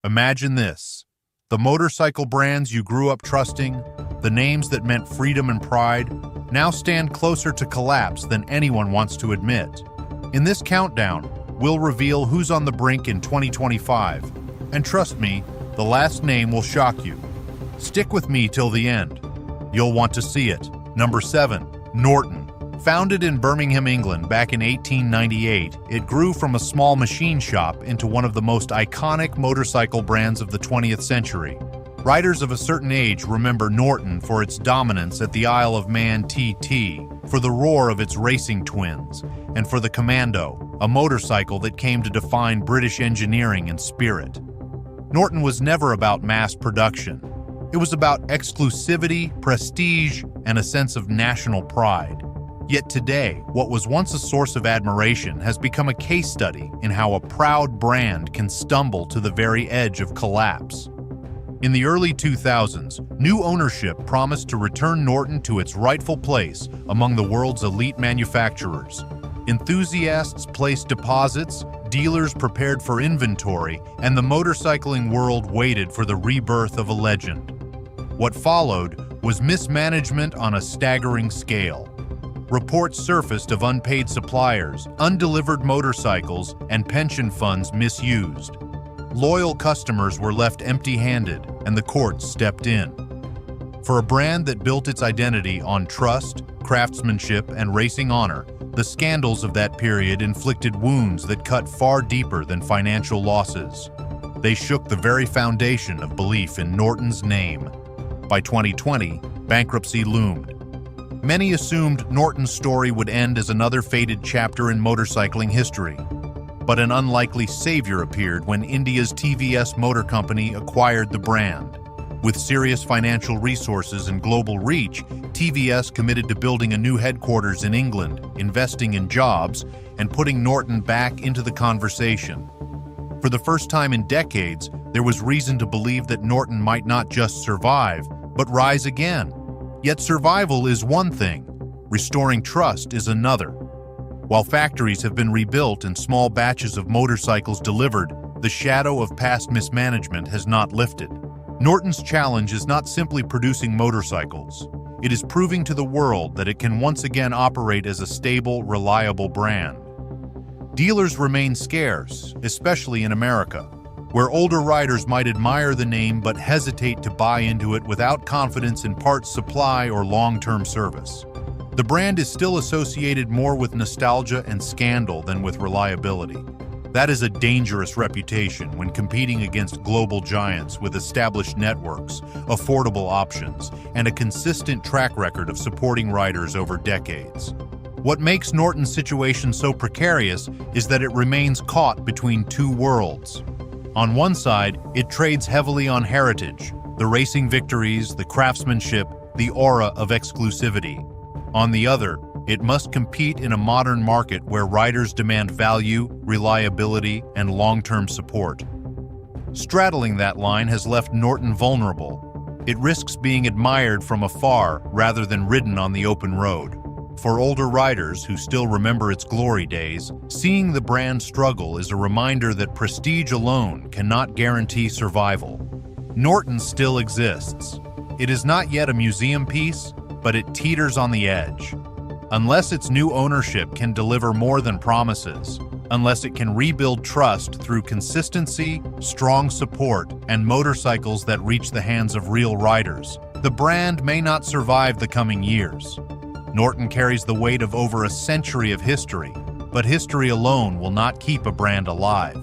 Imagine this. The motorcycle brands you grew up trusting, the names that meant freedom and pride, now stand closer to collapse than anyone wants to admit. In this countdown, we'll reveal who's on the brink in 2025. And trust me, the last name will shock you. Stick with me till the end. You'll want to see it. Number 7. Norton. Founded in Birmingham, England back in 1898, it grew from a small machine shop into one of the most iconic motorcycle brands of the 20th century. Riders of a certain age remember Norton for its dominance at the Isle of Man TT, for the roar of its racing twins, and for the Commando, a motorcycle that came to define British engineering and spirit. Norton was never about mass production. It was about exclusivity, prestige, and a sense of national pride. Yet today, what was once a source of admiration has become a case study in how a proud brand can stumble to the very edge of collapse. In the early 2000s, new ownership promised to return Norton to its rightful place among the world's elite manufacturers. Enthusiasts placed deposits, dealers prepared for inventory, and the motorcycling world waited for the rebirth of a legend. What followed was mismanagement on a staggering scale. Reports surfaced of unpaid suppliers, undelivered motorcycles, and pension funds misused. Loyal customers were left empty-handed, and the courts stepped in. For a brand that built its identity on trust, craftsmanship, and racing honor, the scandals of that period inflicted wounds that cut far deeper than financial losses. They shook the very foundation of belief in Norton's name. By 2020, bankruptcy loomed. Many assumed Norton's story would end as another faded chapter in motorcycling history. But an unlikely savior appeared when India's TVS Motor Company acquired the brand. With serious financial resources and global reach, TVS committed to building a new headquarters in England, investing in jobs, and putting Norton back into the conversation. For the first time in decades, there was reason to believe that Norton might not just survive, but rise again. Yet survival is one thing, restoring trust is another. While factories have been rebuilt and small batches of motorcycles delivered, the shadow of past mismanagement has not lifted. Norton's challenge is not simply producing motorcycles. It is proving to the world that it can once again operate as a stable, reliable brand. Dealers remain scarce, especially in America, where older riders might admire the name but hesitate to buy into it without confidence in parts supply or long-term service. The brand is still associated more with nostalgia and scandal than with reliability. That is a dangerous reputation when competing against global giants with established networks, affordable options, and a consistent track record of supporting riders over decades. What makes Norton's situation so precarious is that it remains caught between two worlds. On one side, it trades heavily on heritage, the racing victories, the craftsmanship, the aura of exclusivity. On the other, it must compete in a modern market where riders demand value, reliability, and long-term support. Straddling that line has left Norton vulnerable. It risks being admired from afar rather than ridden on the open road. For older riders who still remember its glory days, seeing the brand struggle is a reminder that prestige alone cannot guarantee survival. Norton still exists. It is not yet a museum piece, but it teeters on the edge. Unless its new ownership can deliver more than promises, unless it can rebuild trust through consistency, strong support, and motorcycles that reach the hands of real riders, the brand may not survive the coming years. Norton carries the weight of over a century of history, but history alone will not keep a brand alive.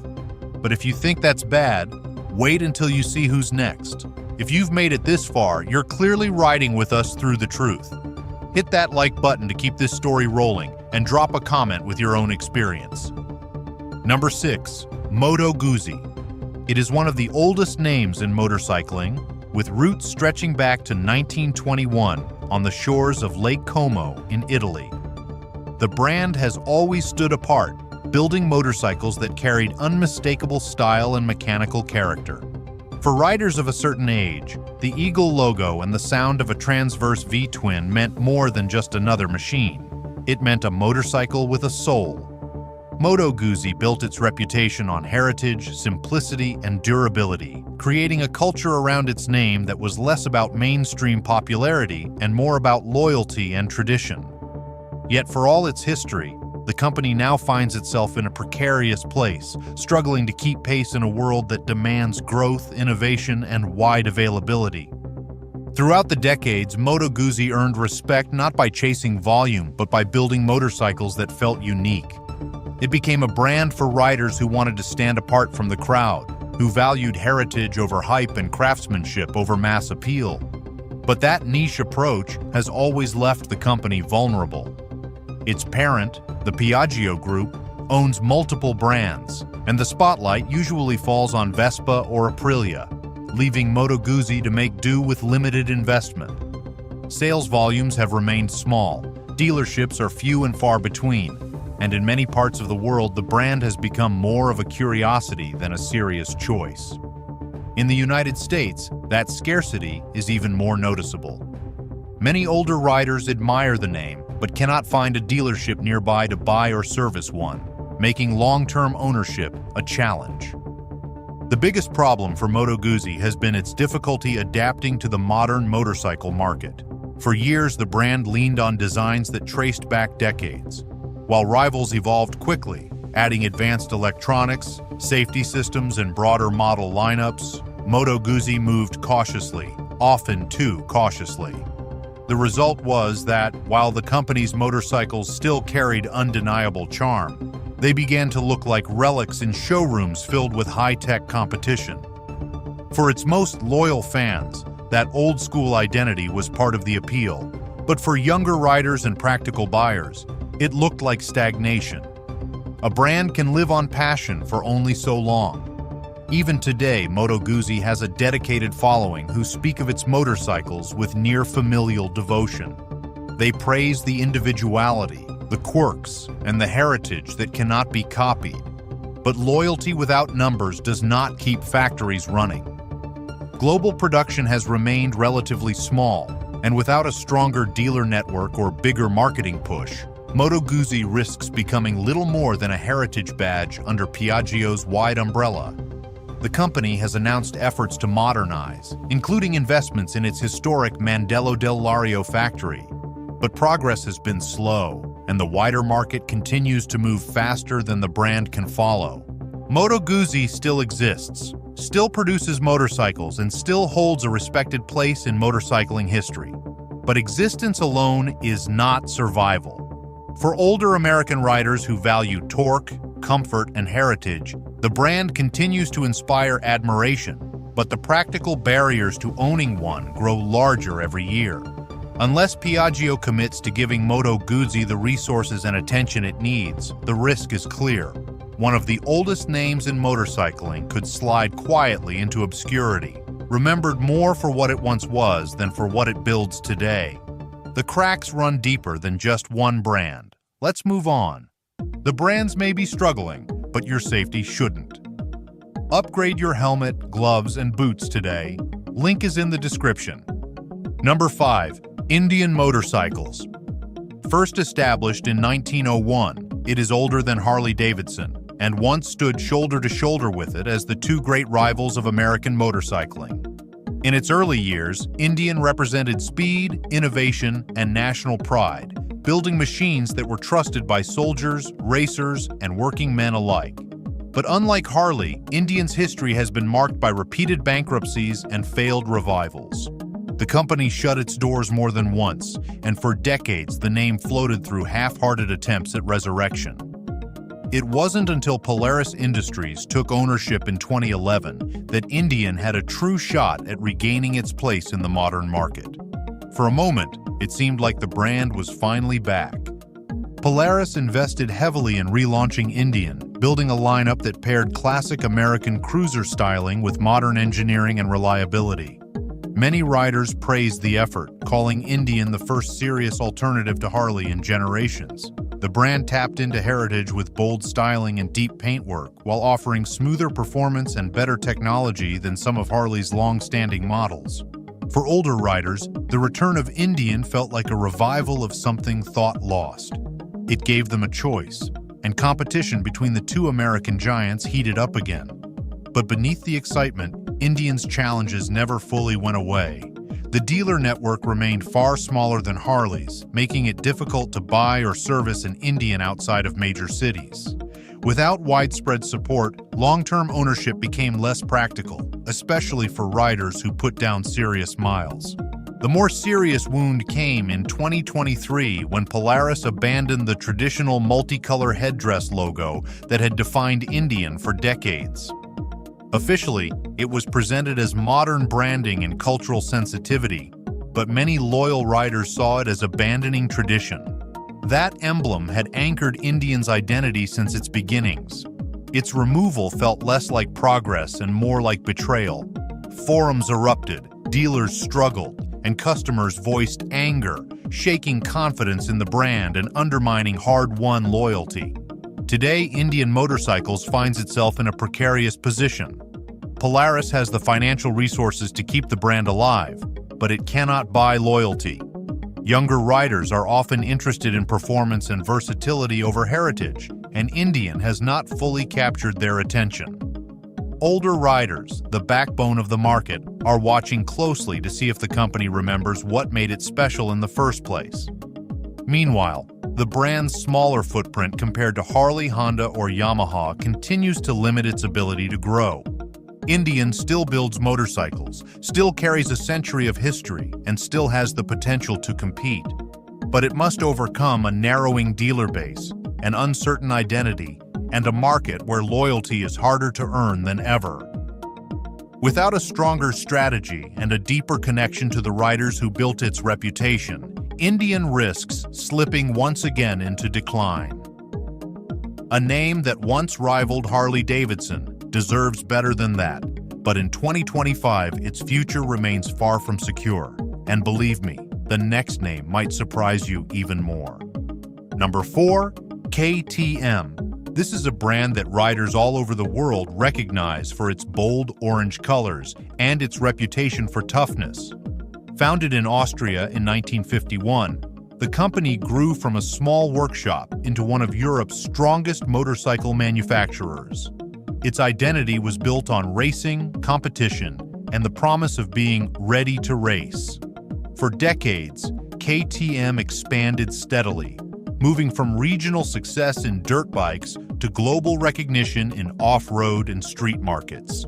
But if you think that's bad, wait until you see who's next. If you've made it this far, you're clearly riding with us through the truth. Hit that like button to keep this story rolling and drop a comment with your own experience. Number 6. Moto Guzzi. It is one of the oldest names in motorcycling, with roots stretching back to 1921 on the shores of Lake Como in Italy. The brand has always stood apart, building motorcycles that carried unmistakable style and mechanical character. For riders of a certain age, the Eagle logo and the sound of a transverse V-twin meant more than just another machine. It meant a motorcycle with a soul. Moto Guzzi built its reputation on heritage, simplicity, and durability, creating a culture around its name that was less about mainstream popularity and more about loyalty and tradition. Yet for all its history, the company now finds itself in a precarious place, struggling to keep pace in a world that demands growth, innovation, and wide availability. Throughout the decades, Moto Guzzi earned respect not by chasing volume, but by building motorcycles that felt unique. It became a brand for riders who wanted to stand apart from the crowd, who valued heritage over hype and craftsmanship over mass appeal. But that niche approach has always left the company vulnerable. Its parent, the Piaggio Group, owns multiple brands, and the spotlight usually falls on Vespa or Aprilia, leaving Moto Guzzi to make do with limited investment. Sales volumes have remained small, dealerships are few and far between, and in many parts of the world the brand has become more of a curiosity than a serious choice. In the United States, that scarcity is even more noticeable. Many older riders admire the name, but cannot find a dealership nearby to buy or service one, making long-term ownership a challenge. The biggest problem for Moto Guzzi has been its difficulty adapting to the modern motorcycle market. For years, the brand leaned on designs that traced back decades, while rivals evolved quickly, adding advanced electronics, safety systems, and broader model lineups. Moto Guzzi moved cautiously, often too cautiously. The result was that, while the company's motorcycles still carried undeniable charm, they began to look like relics in showrooms filled with high-tech competition. For its most loyal fans, that old-school identity was part of the appeal, but for younger riders and practical buyers, it looked like stagnation. A brand can live on passion for only so long. Even today, Moto Guzzi has a dedicated following who speak of its motorcycles with near-familial devotion. They praise the individuality, the quirks, and the heritage that cannot be copied. But loyalty without numbers does not keep factories running. Global production has remained relatively small, and without a stronger dealer network or bigger marketing push, Moto Guzzi risks becoming little more than a heritage badge under Piaggio's wide umbrella. The company has announced efforts to modernize, including investments in its historic Mandello del Lario factory. But progress has been slow, and the wider market continues to move faster than the brand can follow. Moto Guzzi still exists, still produces motorcycles, and still holds a respected place in motorcycling history. But existence alone is not survival. For older American riders who value torque, comfort, and heritage, the brand continues to inspire admiration, but the practical barriers to owning one grow larger every year. Unless Piaggio commits to giving Moto Guzzi the resources and attention it needs, the risk is clear. One of the oldest names in motorcycling could slide quietly into obscurity, remembered more for what it once was than for what it builds today. The cracks run deeper than just one brand. Let's move on. The brands may be struggling, but your safety shouldn't. Upgrade your helmet, gloves, and boots today. Link is in the description. Number 5. Indian motorcycles. First established in 1901, it is older than Harley-Davidson, and once stood shoulder to shoulder with it as the two great rivals of American motorcycling. In its early years, Indian represented speed, innovation, and national pride, building machines that were trusted by soldiers, racers, and working men alike. But unlike Harley, Indian's history has been marked by repeated bankruptcies and failed revivals. The company shut its doors more than once, and for decades the name floated through half-hearted attempts at resurrection. It wasn't until Polaris Industries took ownership in 2011 that Indian had a true shot at regaining its place in the modern market. For a moment, it seemed like the brand was finally back. Polaris invested heavily in relaunching Indian, building a lineup that paired classic American cruiser styling with modern engineering and reliability. Many riders praised the effort, calling Indian the first serious alternative to Harley in generations. The brand tapped into heritage with bold styling and deep paintwork, while offering smoother performance and better technology than some of Harley's long-standing models. For older riders, the return of Indian felt like a revival of something thought lost. It gave them a choice: and competition between the two American giants heated up again. But beneath the excitement, Indian's challenges never fully went away. The dealer network remained far smaller than Harley's, making it difficult to buy or service an Indian outside of major cities. Without widespread support, long-term ownership became less practical, especially for riders who put down serious miles. The more serious wound came in 2023 when Polaris abandoned the traditional multicolor headdress logo that had defined Indian for decades. Officially, it was presented as modern branding and cultural sensitivity, but many loyal riders saw it as abandoning tradition. That emblem had anchored Indian's identity since its beginnings. Its removal felt less like progress and more like betrayal. Forums erupted, dealers struggled, and customers voiced anger, shaking confidence in the brand and undermining hard-won loyalty. Today, Indian Motorcycles finds itself in a precarious position. Polaris has the financial resources to keep the brand alive, but it cannot buy loyalty. Younger riders are often interested in performance and versatility over heritage, and Indian has not fully captured their attention. Older riders, the backbone of the market, are watching closely to see if the company remembers what made it special in the first place. Meanwhile, the brand's smaller footprint compared to Harley, Honda, or Yamaha continues to limit its ability to grow. Indian still builds motorcycles, still carries a century of history, and still has the potential to compete. But it must overcome a narrowing dealer base, an uncertain identity, and a market where loyalty is harder to earn than ever. Without a stronger strategy and a deeper connection to the riders who built its reputation, Indian risks slipping once again into decline. A name that once rivaled Harley-Davidson deserves better than that, but in 2025, its future remains far from secure. And believe me, the next name might surprise you even more. Number 4, KTM. This is a brand that riders all over the world recognize for its bold orange colors and its reputation for toughness. Founded in Austria in 1951, the company grew from a small workshop into one of Europe's strongest motorcycle manufacturers. Its identity was built on racing, competition, and the promise of being ready to race. For decades, KTM expanded steadily, moving from regional success in dirt bikes to global recognition in off-road and street markets.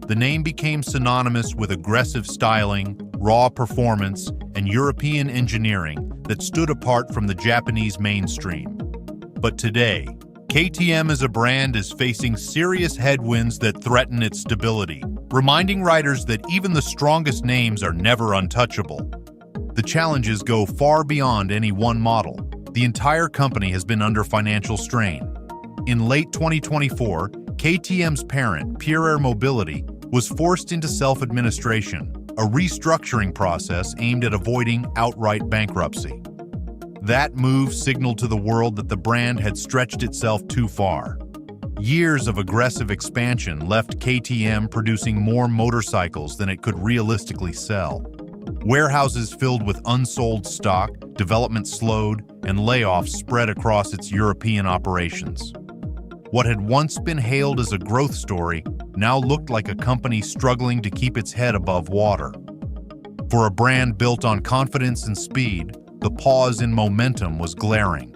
The name became synonymous with aggressive styling, raw performance, and European engineering that stood apart from the Japanese mainstream. But today, KTM as a brand is facing serious headwinds that threaten its stability, reminding riders that even the strongest names are never untouchable. The challenges go far beyond any one model. The entire company has been under financial strain. In late 2024, KTM's parent, Pure Air Mobility, was forced into self-administration, a restructuring process aimed at avoiding outright bankruptcy. That move signaled to the world that the brand had stretched itself too far. Years of aggressive expansion left KTM producing more motorcycles than it could realistically sell. Warehouses filled with unsold stock, development slowed, and layoffs spread across its European operations. What had once been hailed as a growth story now looked like a company struggling to keep its head above water. For a brand built on confidence and speed, the pause in momentum was glaring.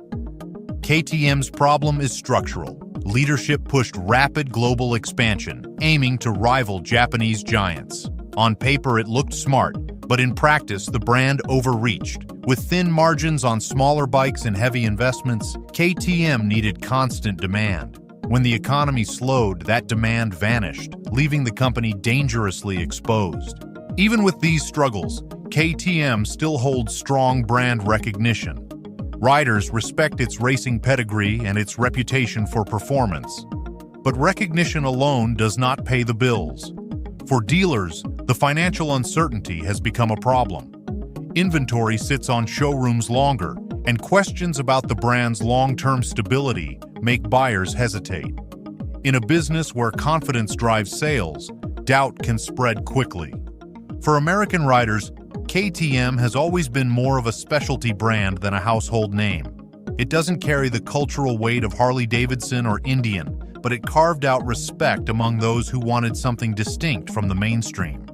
KTM's problem is structural. Leadership pushed rapid global expansion, aiming to rival Japanese giants. On paper, it looked smart, but in practice, the brand overreached. With thin margins on smaller bikes and heavy investments, KTM needed constant demand. When the economy slowed, that demand vanished, leaving the company dangerously exposed. Even with these struggles, KTM still holds strong brand recognition. Riders respect its racing pedigree and its reputation for performance. But recognition alone does not pay the bills. For dealers, the financial uncertainty has become a problem. Inventory sits on showrooms longer, and questions about the brand's long-term stability make buyers hesitate. In a business where confidence drives sales, doubt can spread quickly. For American riders, KTM has always been more of a specialty brand than a household name. It doesn't carry the cultural weight of Harley-Davidson or Indian, but it carved out respect among those who wanted something distinct from the mainstream.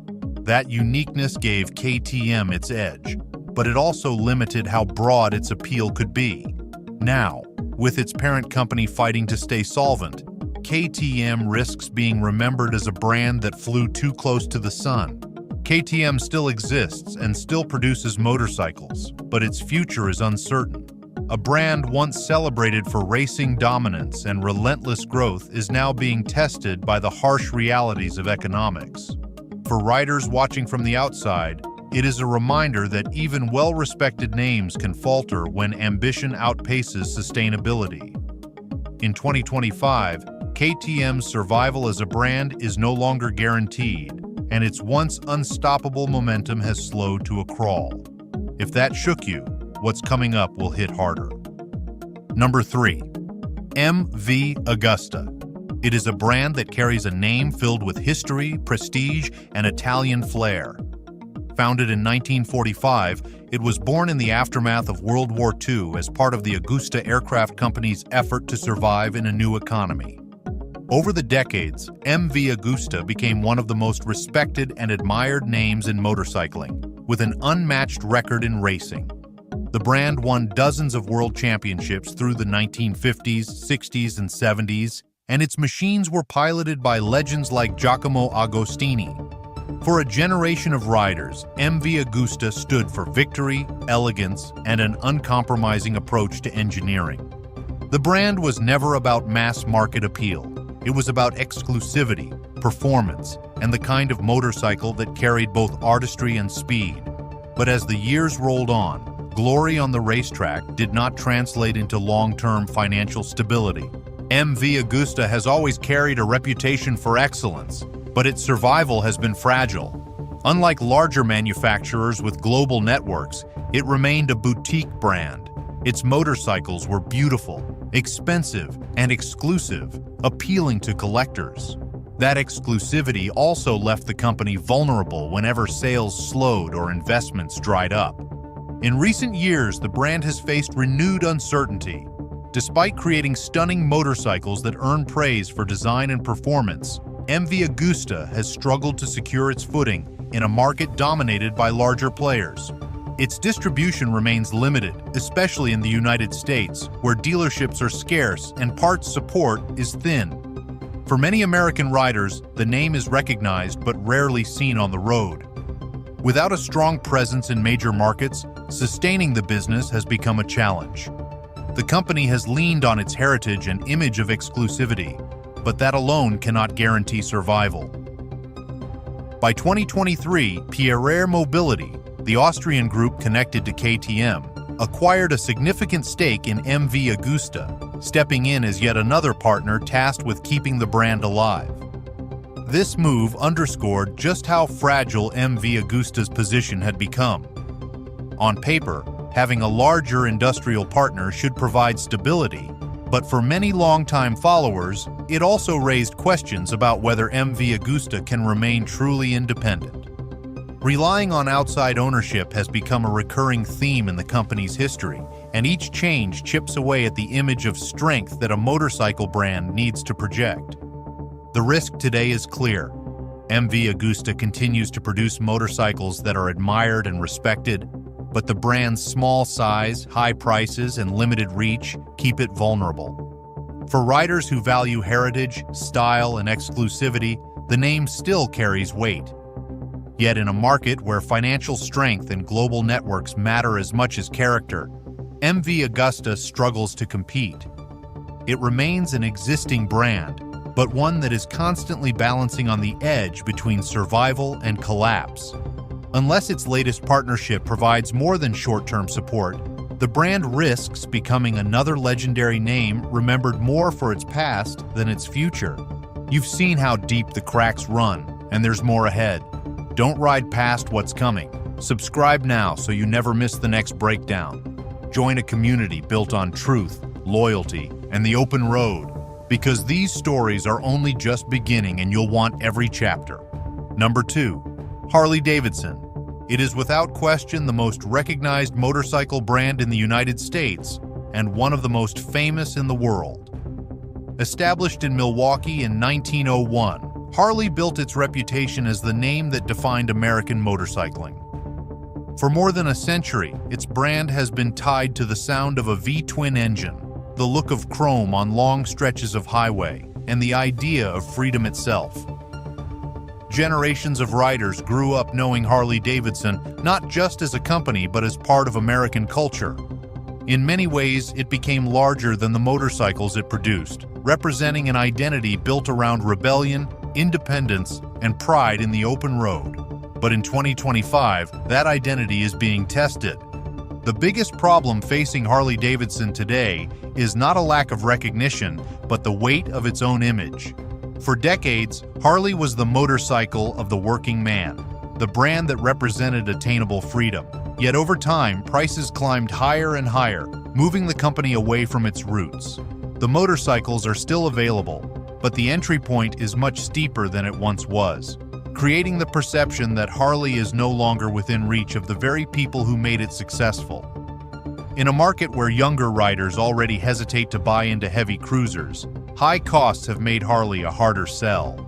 That uniqueness gave KTM its edge, but it also limited how broad its appeal could be. Now, with its parent company fighting to stay solvent, KTM risks being remembered as a brand that flew too close to the sun. KTM still exists and still produces motorcycles, but its future is uncertain. A brand once celebrated for racing dominance and relentless growth is now being tested by the harsh realities of economics. For riders watching from the outside, it is a reminder that even well-respected names can falter when ambition outpaces sustainability. In 2025, KTM's survival as a brand is no longer guaranteed, and its once unstoppable momentum has slowed to a crawl. If that shook you, what's coming up will hit harder. Number 3. MV Agusta. It is a brand that carries a name filled with history, prestige, and Italian flair. Founded in 1945, it was born in the aftermath of World War II as part of the Agusta Aircraft Company's effort to survive in a new economy. Over the decades, MV Agusta became one of the most respected and admired names in motorcycling, with an unmatched record in racing. The brand won dozens of world championships through the 1950s, 60s, and 70s, and its machines were piloted by legends like Giacomo Agostini. For a generation of riders, MV Agusta stood for victory, elegance, and an uncompromising approach to engineering. The brand was never about mass market appeal. It was about exclusivity, performance, and the kind of motorcycle that carried both artistry and speed. But as the years rolled on, glory on the racetrack did not translate into long-term financial stability. MV Agusta has always carried a reputation for excellence, but its survival has been fragile. Unlike larger manufacturers with global networks, it remained a boutique brand. Its motorcycles were beautiful, expensive, and exclusive, appealing to collectors. That exclusivity also left the company vulnerable whenever sales slowed or investments dried up. In recent years, the brand has faced renewed uncertainty. Despite creating stunning motorcycles that earn praise for design and performance, MV Agusta has struggled to secure its footing in a market dominated by larger players. Its distribution remains limited, especially in the United States, where dealerships are scarce and parts support is thin. For many American riders, the name is recognized but rarely seen on the road. Without a strong presence in major markets, sustaining the business has become a challenge. The company has leaned on its heritage and image of exclusivity, but that alone cannot guarantee survival. By 2023, Pierre Mobility, the Austrian group connected to KTM, acquired a significant stake in MV Agusta, stepping in as yet another partner tasked with keeping the brand alive. This move underscored just how fragile MV Agusta's position had become. On paper, having a larger industrial partner should provide stability, but for many longtime followers, it also raised questions about whether MV Agusta can remain truly independent. Relying on outside ownership has become a recurring theme in the company's history, and each change chips away at the image of strength that a motorcycle brand needs to project. The risk today is clear. MV Agusta continues to produce motorcycles that are admired and respected, but the brand's small size, high prices, and limited reach keep it vulnerable. For riders who value heritage, style, and exclusivity, the name still carries weight. Yet in a market where financial strength and global networks matter as much as character, MV Agusta struggles to compete. It remains an existing brand, but one that is constantly balancing on the edge between survival and collapse. Unless its latest partnership provides more than short-term support, the brand risks becoming another legendary name remembered more for its past than its future. You've seen how deep the cracks run, and there's more ahead. Don't ride past what's coming. Subscribe now so you never miss the next breakdown. Join a community built on truth, loyalty, and the open road, because these stories are only just beginning and you'll want every chapter. Number 2. Harley-Davidson. It is without question the most recognized motorcycle brand in the United States, and one of the most famous in the world. Established in Milwaukee in 1901, Harley built its reputation as the name that defined American motorcycling. For more than a century, its brand has been tied to the sound of a V-twin engine, the look of chrome on long stretches of highway, and the idea of freedom itself. Generations of riders grew up knowing Harley-Davidson not just as a company but as part of American culture. In many ways, it became larger than the motorcycles it produced, representing an identity built around rebellion, independence, and pride in the open road. But in 2025, that identity is being tested. The biggest problem facing Harley-Davidson today is not a lack of recognition, but the weight of its own image. For decades, Harley was the motorcycle of the working man, the brand that represented attainable freedom. Yet over time, prices climbed higher and higher, moving the company away from its roots. The motorcycles are still available, but the entry point is much steeper than it once was, creating the perception that Harley is no longer within reach of the very people who made it successful. In a market where younger riders already hesitate to buy into heavy cruisers, high costs have made Harley a harder sell.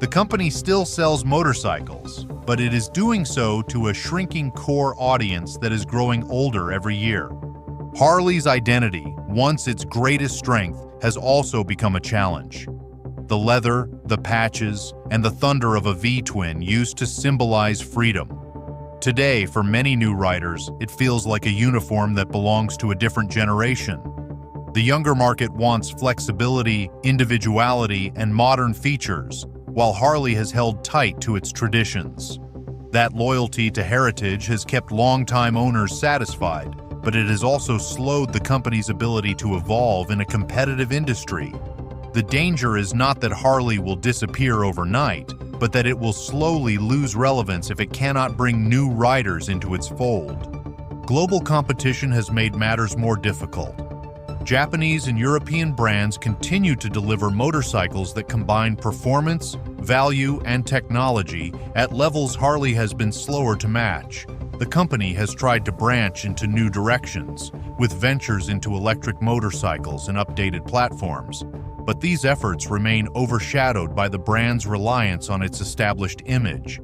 The company still sells motorcycles, but it is doing so to a shrinking core audience that is growing older every year. Harley's identity, once its greatest strength, has also become a challenge. The leather, the patches, and the thunder of a V-twin used to symbolize freedom. Today, for many new riders, it feels like a uniform that belongs to a different generation. The younger market wants flexibility, individuality, and modern features, while Harley has held tight to its traditions. That loyalty to heritage has kept longtime owners satisfied, but it has also slowed the company's ability to evolve in a competitive industry. The danger is not that Harley will disappear overnight, but that it will slowly lose relevance if it cannot bring new riders into its fold. Global competition has made matters more difficult. Japanese and European brands continue to deliver motorcycles that combine performance, value, and technology at levels Harley has been slower to match. The company has tried to branch into new directions, with ventures into electric motorcycles and updated platforms. But these efforts remain overshadowed by the brand's reliance on its established image.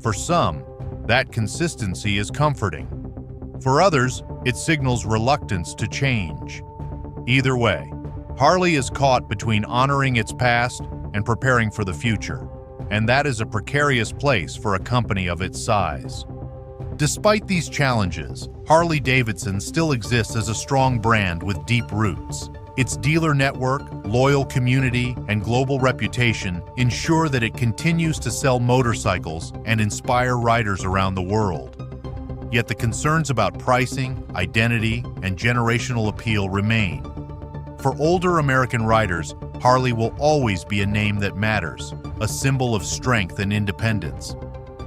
For some, that consistency is comforting. For others, it signals reluctance to change. Either way, Harley is caught between honoring its past and preparing for the future, and that is a precarious place for a company of its size. Despite these challenges, Harley-Davidson still exists as a strong brand with deep roots. Its dealer network, loyal community, and global reputation ensure that it continues to sell motorcycles and inspire riders around the world. Yet the concerns about pricing, identity, and generational appeal remain. For older American riders, Harley will always be a name that matters, a symbol of strength and independence.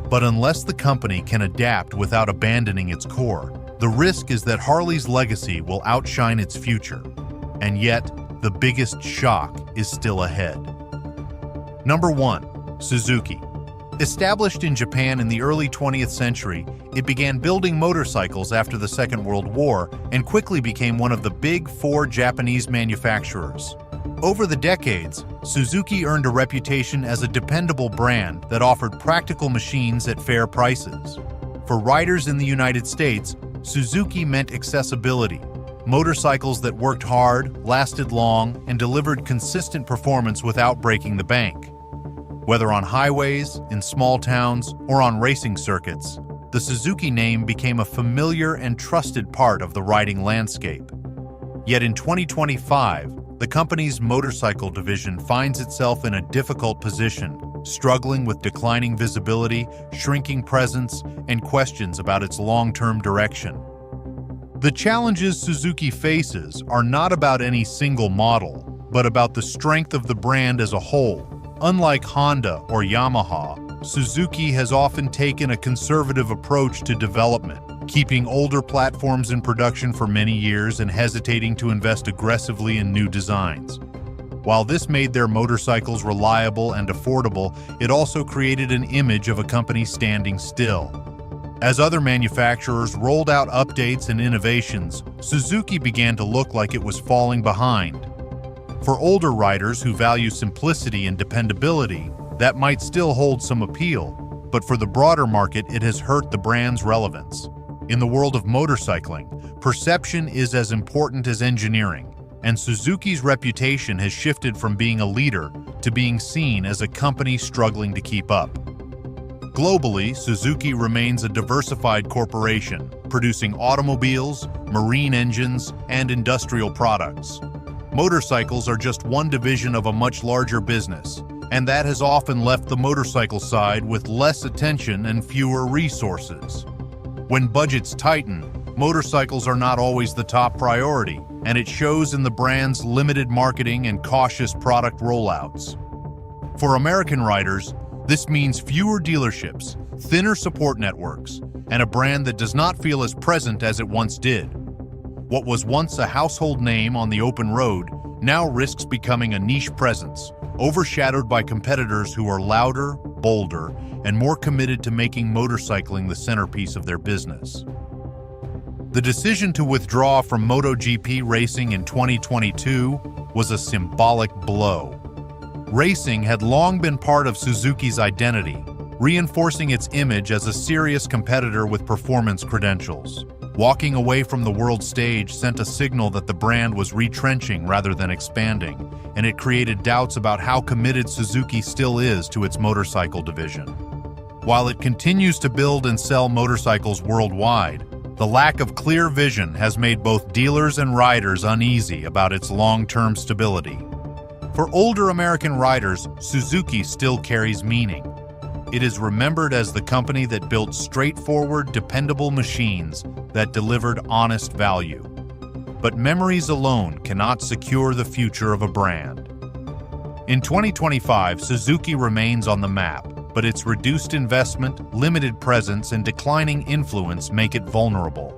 But unless the company can adapt without abandoning its core, the risk is that Harley's legacy will outshine its future. And yet, the biggest shock is still ahead. Number 1. Suzuki. Established in Japan in the early 20th century, it began building motorcycles after the Second World War and quickly became one of the big four Japanese manufacturers. Over the decades, Suzuki earned a reputation as a dependable brand that offered practical machines at fair prices. For riders in the United States, Suzuki meant accessibility, motorcycles that worked hard, lasted long, and delivered consistent performance without breaking the bank. Whether on highways, in small towns, or on racing circuits, the Suzuki name became a familiar and trusted part of the riding landscape. Yet in 2025, the company's motorcycle division finds itself in a difficult position, struggling with declining visibility, shrinking presence, and questions about its long-term direction. The challenges Suzuki faces are not about any single model, but about the strength of the brand as a whole. Unlike Honda or Yamaha, Suzuki has often taken a conservative approach to development, keeping older platforms in production for many years and hesitating to invest aggressively in new designs. While this made their motorcycles reliable and affordable, it also created an image of a company standing still. As other manufacturers rolled out updates and innovations, Suzuki began to look like it was falling behind. For older riders who value simplicity and dependability, that might still hold some appeal, but for the broader market, it has hurt the brand's relevance. In the world of motorcycling, perception is as important as engineering, and Suzuki's reputation has shifted from being a leader to being seen as a company struggling to keep up. Globally, Suzuki remains a diversified corporation, producing automobiles, marine engines, and industrial products. Motorcycles are just one division of a much larger business, and that has often left the motorcycle side with less attention and fewer resources. When budgets tighten, motorcycles are not always the top priority, and it shows in the brand's limited marketing and cautious product rollouts. For American riders, this means fewer dealerships, thinner support networks, and a brand that does not feel as present as it once did. What was once a household name on the open road now risks becoming a niche presence, overshadowed by competitors who are louder, bolder, and more committed to making motorcycling the centerpiece of their business. The decision to withdraw from MotoGP racing in 2022 was a symbolic blow. Racing had long been part of Suzuki's identity, reinforcing its image as a serious competitor with performance credentials. Walking away from the world stage sent a signal that the brand was retrenching rather than expanding, and it created doubts about how committed Suzuki still is to its motorcycle division. While it continues to build and sell motorcycles worldwide, the lack of clear vision has made both dealers and riders uneasy about its long-term stability. For older American riders, Suzuki still carries meaning. It is remembered as the company that built straightforward, dependable machines that delivered honest value. But memories alone cannot secure the future of a brand. In 2025, Suzuki remains on the map, but its reduced investment, limited presence, and declining influence make it vulnerable.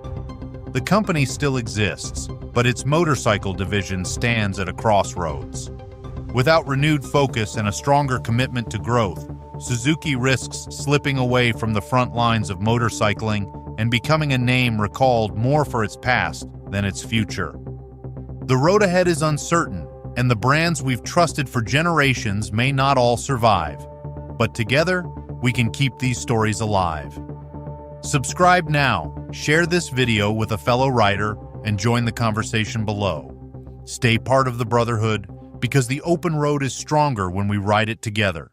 The company still exists, but its motorcycle division stands at a crossroads. Without renewed focus and a stronger commitment to growth, Suzuki risks slipping away from the front lines of motorcycling and becoming a name recalled more for its past than its future. The road ahead is uncertain, and the brands we've trusted for generations may not all survive. But together, we can keep these stories alive. Subscribe now, share this video with a fellow rider, and join the conversation below. Stay part of the brotherhood, because the open road is stronger when we ride it together.